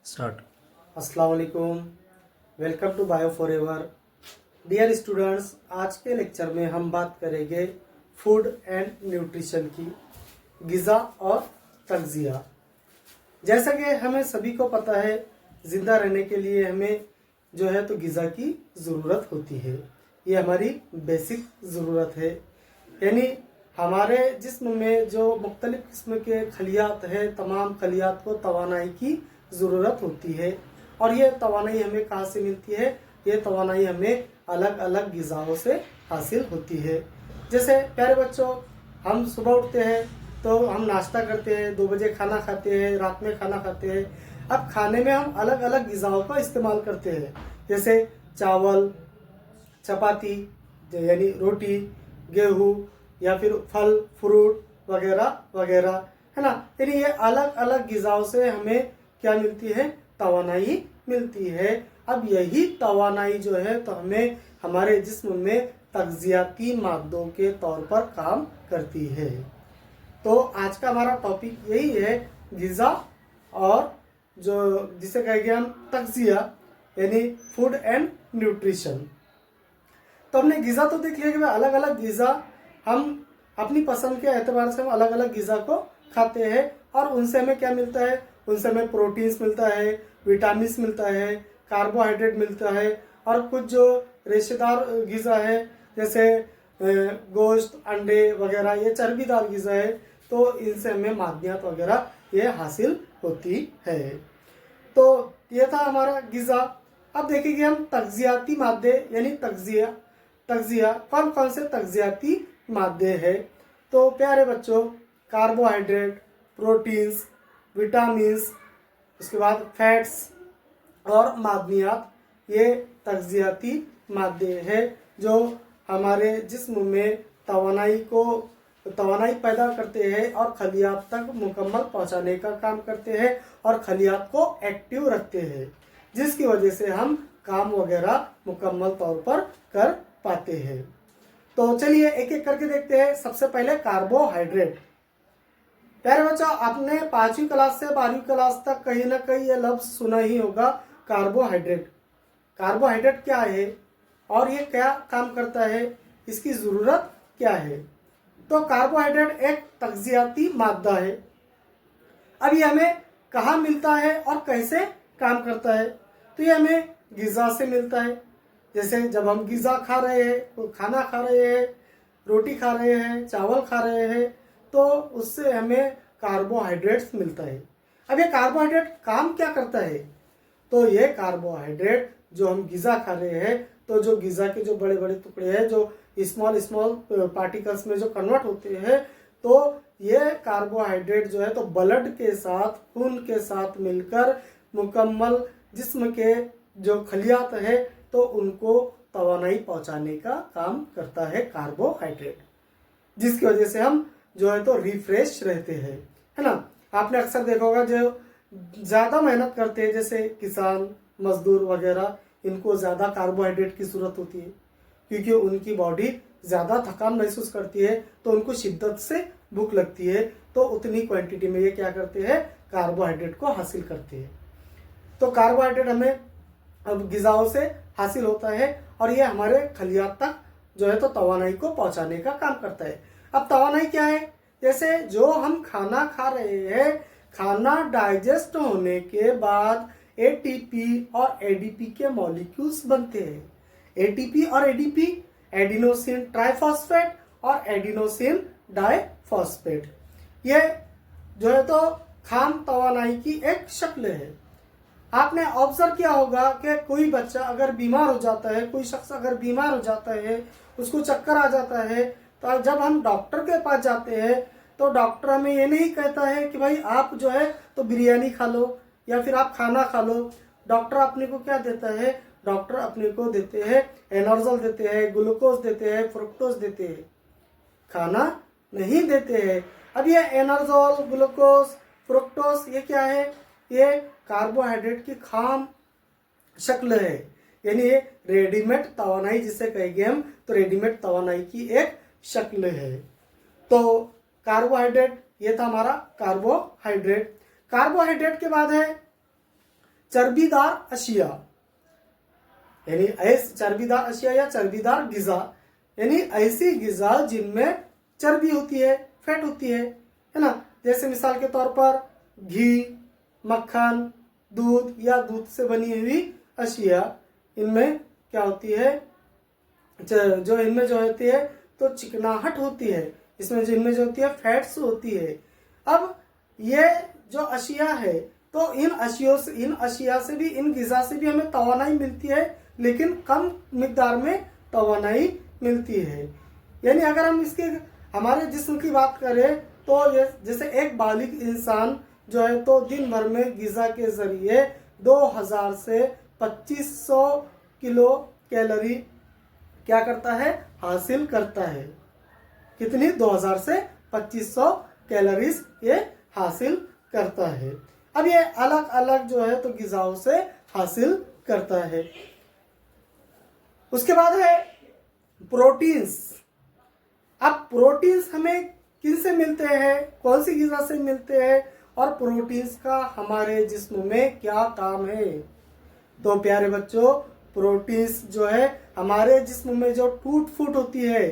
Start. अस्सलाम वालेकुम। Welcome to bio forever. Dear students, आज के लेक्चर में हम बात करेंगे फूड एंड न्यूट्रिशन की, ग़िज़ा और तग़ज़िया। जैसा कि हमें सभी को पता है, ज़िंदा रहने के लिए हमें जो है तो ग़िज़ा की ज़रूरत होती है। ये हमारी बेसिक ज़रूरत है। यानी हमारे जिस्म में जो मुख्तलिफ़ किस्म के खलियात है, तमाम खलियात को तवानाई की ज़रूरत होती है। और ये तवानाई हमें कहाँ से मिलती है? ये तवानाई हमें अलग अलग ग़िज़ाओं से हासिल होती है। जैसे प्यारे बच्चों, हम सुबह उठते हैं तो हम नाश्ता करते हैं, 2 बजे खाना खाते हैं, रात में खाना खाते हैं। अब खाने में हम अलग अलग ग़िज़ाओं का इस्तेमाल करते हैं, जैसे चावल, चपाती यानी रोटी, गेहूँ या फिर फल फ्रूट वगैरह वगैरह, है ना। यानी ये अलग अलग ग़िज़ाओं से हमें क्या मिलती है? तवानाई मिलती है। अब यही तवानाई जो है तो हमें हमारे जिस्म में तग़ज़ियाती मादों के तौर पर काम करती है। तो आज का हमारा टॉपिक यही है, ग़िज़ा और जो जिसे कहेंगे हम तग़ज़िया, यानी फूड एंड न्यूट्रिशन। तो हमने ग़िज़ा तो देख लिया कि अलग अलग ग़िज़ा हम अपनी पसंद के एतबार से हम अलग अलग ग़िज़ा को खाते हैं और उनसे हमें क्या मिलता है? उनसे हमें प्रोटीन्स मिलता है, विटामिन्स मिलता है, कार्बोहाइड्रेट मिलता है और कुछ जो रेशेदार ग़िज़ा है जैसे गोश्त, अंडे वगैरह, ये चर्बीदार ग़िज़ा है, तो इनसे हमें मादनियात वगैरह ये हासिल होती है। तो ये था हमारा ग़िज़ा। अब देखेंगे हम तग़ज़ियाती मादे यानी तग़ज़िया कौन कौन से तग़ज़ियाती मादे हैं। तो प्यारे बच्चों, कार्बोहाइड्रेट, प्रोटीन्स, विटामिन्स, उसके बाद फैट्स और मादनियात, ये तग़ज़ियाती मादे हैं जो हमारे जिस्म में तवानाई पैदा करते हैं और खलियात तक मुकम्मल पहुंचाने का काम करते हैं और खलियात को एक्टिव रखते हैं, जिसकी वजह से हम काम वगैरह मुकम्मल तौर पर कर पाते हैं। तो चलिए एक एक करके देखते हैं। सबसे पहले कार्बोहाइड्रेट। प्यारे बच्चों, आपने 5वीं क्लास से 12वीं क्लास तक कहीं ना कहीं ये लफ्ज़ सुना ही होगा, कार्बोहाइड्रेट। कार्बोहाइड्रेट क्या है और ये क्या काम करता है, इसकी ज़रूरत क्या है? तो कार्बोहाइड्रेट एक तग़ज़ियाती मादा है। अब ये हमें कहाँ मिलता है और कैसे काम करता है? तो ये हमें ग़िज़ा से मिलता है। जैसे जब हम ग़िज़ा खा रहे हैं, खाना खा रहे हैं, रोटी खा रहे हैं, चावल खा रहे हैं, तो उससे हमें कार्बोहाइड्रेट्स मिलता है। अब ये कार्बोहाइड्रेट काम क्या करता है? तो ये कार्बोहाइड्रेट जो हम ग़िज़ा खा रहे हैं, तो जो ग़िज़ा के जो बड़े बड़े टुकड़े हैं जो स्मॉल पार्टिकल्स में जो कन्वर्ट होते हैं, तो ये कार्बोहाइड्रेट जो है तो ब्लड के साथ, खून के साथ मिलकर मुकम्मल जिस्म के जो खलियात है तो उनको तवानाई पहुंचाने का काम करता है कार्बोहाइड्रेट, जिसकी वजह से हम जो है तो रिफ्रेश रहते हैं, है ना। आपने अक्सर देखा होगा जो ज़्यादा मेहनत करते हैं, जैसे किसान मजदूर वगैरह, इनको ज़्यादा कार्बोहाइड्रेट की ज़रूरत होती है क्योंकि उनकी बॉडी ज़्यादा थकान महसूस करती है, तो उनको शिद्दत से भूख लगती है, तो उतनी क्वांटिटी में ये क्या करते हैं? कार्बोहाइड्रेट को हासिल करते हैं। तो कार्बोहाइड्रेट हमें अब ग़िज़ाओं से हासिल होता है और ये हमारे खलियात तक जो है तो तवानाई को पहुंचाने का काम करता है। अब तवानाई क्या है? जैसे जो हम खाना खा रहे हैं, खाना डाइजेस्ट होने के बाद एटीपी और एडीपी के मॉलिक्यूल्स बनते हैं। एटीपी और एडीपी एडिनोसिन ट्राइफॉस्फेट और एडिनोसिन डाइफॉस्फेट, ये जो है तो खाम तवानाई की एक शक्ल है। आपने ऑब्जर्व किया होगा कि कोई बच्चा अगर बीमार हो जाता है, कोई शख्स अगर बीमार हो जाता है, उसको चक्कर आ जाता है, तो जब हम डॉक्टर के पास जाते हैं तो डॉक्टर हमें ये नहीं कहता है कि भाई आप जो है तो बिरयानी खा लो या फिर आप खाना खा लो। डॉक्टर अपने को क्या देता है? डॉक्टर अपने को देते हैं एनर्जल देते हैं, ग्लूकोज देते हैं, फ्रुक्टोज देते हैं, खाना नहीं देते हैं। अब ये एनर्जोल, ग्लूकोज, फ्रुक्टोज ये क्या है? ये कार्बोहाइड्रेट की खाम शक्ल है, यानी ये रेडीमेड तवानाई जिसे कहेंगे हम, तो रेडीमेड तवानाई की एक शक्ल है। तो कार्बोहाइड्रेट ये था हमारा कार्बोहाइड्रेट। कार्बोहाइड्रेट के बाद है चर्बीदार अशिया, यानी ऐसे चर्बीदार अशिया या चर्बीदार ग़िज़ा, यानी ऐसी ग़िज़ा जिनमें चर्बी होती है, फैट होती है ना। जैसे मिसाल के तौर पर घी, मक्खन, दूध या दूध से बनी हुई अशिया, इनमें क्या होती है, जो इनमें जो होती है तो चिकनाहट होती है, इसमें जो इनमें जो होती है फैट्स होती है। अब ये जो अशिया है तो इन अशिया से भी, इन ग़िज़ा से भी हमें तवानाई मिलती है, लेकिन कम मिकदार में तवानाई मिलती है। यानी अगर हम इसके हमारे जिस्म की बात करें तो ये जैसे एक बालिग इंसान जो है तो दिन भर में ग़िज़ा के ज़रिए 2000 से 2500 किलो कैलोरी क्या करता है, हासिल करता है। कितनी? 2000 से 2500 कैलोरीज ये हासिल करता है। अब ये अलग अलग जो है तो ग़िज़ाओं से हासिल करता है। उसके बाद है प्रोटीन्स। अब प्रोटीन्स हमें किन से मिलते हैं, कौन सी ग़िज़ा से मिलते हैं, और प्रोटीन्स का हमारे जिस्म में क्या काम है। तो प्यारे बच्चों, प्रोटीन्स जो है हमारे जिस्म में जो टूट फूट होती है,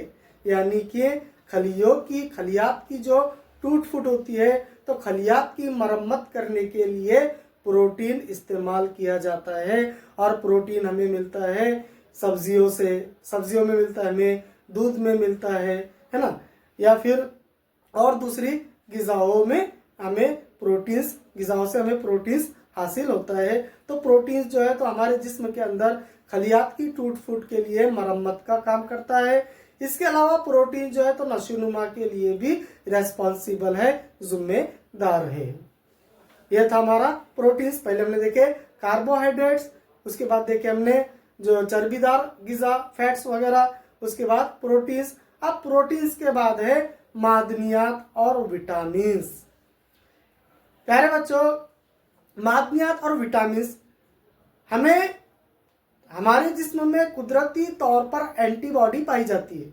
यानी कि खलियात की जो टूट फूट होती है, तो खलियात की मरम्मत करने के लिए प्रोटीन इस्तेमाल किया जाता है। और प्रोटीन हमें मिलता है सब्जियों से, सब्जियों में मिलता है हमें, दूध में मिलता है ना, या फिर और दूसरी ग़िज़ाओं में हमें प्रोटीन्स, ग़िज़ाओं से हमें प्रोटीन्स हासिल होता है। तो प्रोटीन्स जो है तो हमारे जिस्म के अंदर खलियात की टूट फूट के लिए मरम्मत का काम करता है। इसके अलावा प्रोटीन जो है तो नशोनुमा के लिए भी रेस्पॉन्सिबल है, जिम्मेदार है। यह था हमारा प्रोटीन्स। पहले हमने देखे कार्बोहाइड्रेट्स, उसके बाद देखे हमने जो चर्बीदार ग़िज़ा, फैट्स वगैरह, उसके बाद प्रोटीन्स। अब प्रोटीन्स के बाद है मादनियात और विटामिन्स। प्यारे बच्चों, मादनियात और विटामिन्स हमें हमारे जिस्म में कुदरती तौर पर एंटीबॉडी पाई जाती है,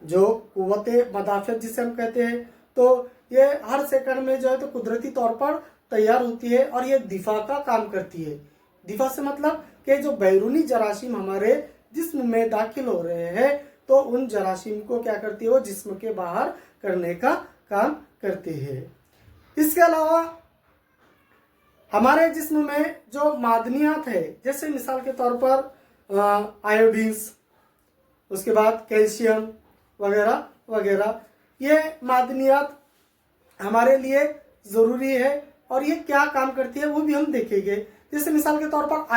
जो कुव्वते मदाफ़ियत जिसे हम कहते हैं। तो ये हर सेकंड में जो है तो कुदरती तौर पर तैयार होती है और ये दिफा का काम करती है। दिफा से मतलब कि जो बैरूनी जरासीम हमारे जिस्म में दाखिल हो रहे हैं तो उन जरासीम को क्या करती है, वो जिस्म के बाहर करने का काम करती है। इसके अलावा हमारे जिस्म में जो मादनियात है, जैसे मिसाल के तौर पर आयोडीन्स, उसके बाद कैल्शियम वगैरह वगैरह, ये मादनियात हमारे लिए ज़रूरी है और ये क्या काम करती है वो भी हम देखेंगे। जैसे मिसाल के तौर पर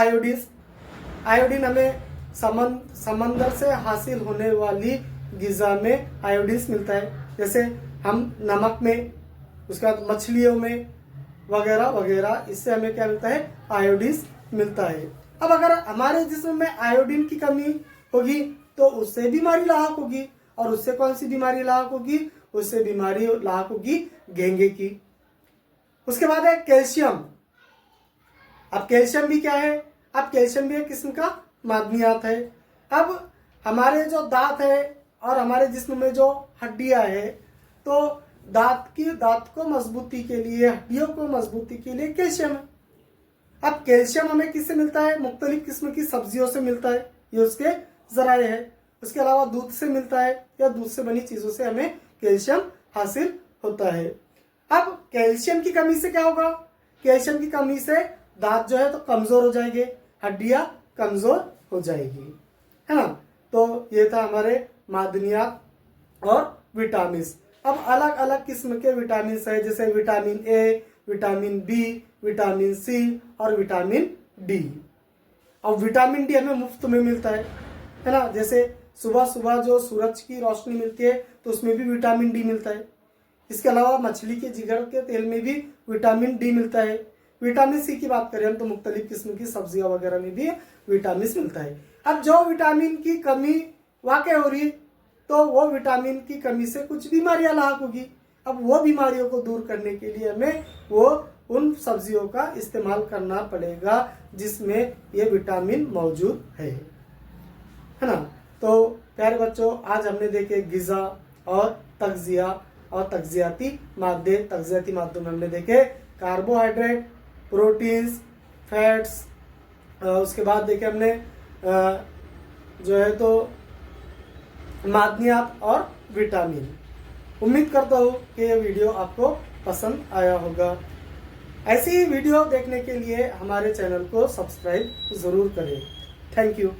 आयोडीन हमें समंदर से हासिल होने वाली ग़िज़ा में आयोडीन मिलता है, जैसे हम नमक में, उसके बाद मछलियों में वगैरह वगैरह, इससे हमें क्या मिलता है, आयोडीन मिलता है। अब अगर हमारे जिस्म में आयोडीन की कमी होगी तो उससे बीमारी लाहक होगी, और उससे कौन सी बीमारी लाहक होगी, उससे बीमारी लाहक होगी घेंघे की। उसके बाद है कैल्शियम। अब कैल्शियम भी क्या है, अब कैल्शियम भी एक किस्म का मादनियात है। अब हमारे जो दांत है और हमारे जिस्म में जो हड्डियां है, तो दांत को मजबूती के लिए, हड्डियों को मजबूती के लिए कैल्शियम है। अब कैल्शियम हमें किससे मिलता है, मुख्तलिफ किस्म की सब्जियों से मिलता है, ये उसके जराए है। उसके अलावा दूध से मिलता है, या दूध से बनी चीजों से हमें कैल्शियम हासिल होता है। अब कैल्शियम की कमी से क्या होगा, कैल्शियम की कमी से दांत जो है तो कमजोर हो जाएंगे, हड्डियां कमजोर हो जाएगी, है ना। तो ये था हमारे मादनियात और विटामिन। अब अलग अलग किस्म के विटामिन है, जैसे vitamin A, vitamin B, vitamin C और विटामिन डी। अब विटामिन डी हमें मुफ्त में मिलता है ना। जैसे सुबह सुबह जो सूरज की रोशनी मिलती है तो उसमें भी विटामिन डी मिलता है। इसके अलावा मछली के जिगर के तेल में भी विटामिन डी मिलता है। विटामिन सी की बात करें हम तो मुख्तलिफ किस्म की सब्जियां वगैरह में भी विटामिन मिलता है। अब जो विटामिन की कमी वाकई हो रही तो वो विटामिन की कमी से कुछ बीमारियां लाक होगी। अब वो बीमारियों को दूर करने के लिए हमें वो उन सब्जियों का इस्तेमाल करना पड़ेगा जिसमें ये विटामिन मौजूद है ना। तो प्यारे बच्चों, आज हमने देखे ग़िज़ा और तग़ज़िया और तग़ज़ियाती मादे में हमने देखे कार्बोहाइड्रेट, प्रोटीन्स, फैट्स, उसके बाद देखे हमने जो है तो मादनियात और विटामिन। उम्मीद करता हूँ कि ये वीडियो आपको पसंद आया होगा। ऐसी ही वीडियो देखने के लिए हमारे चैनल को सब्सक्राइब ज़रूर करें। Thank you.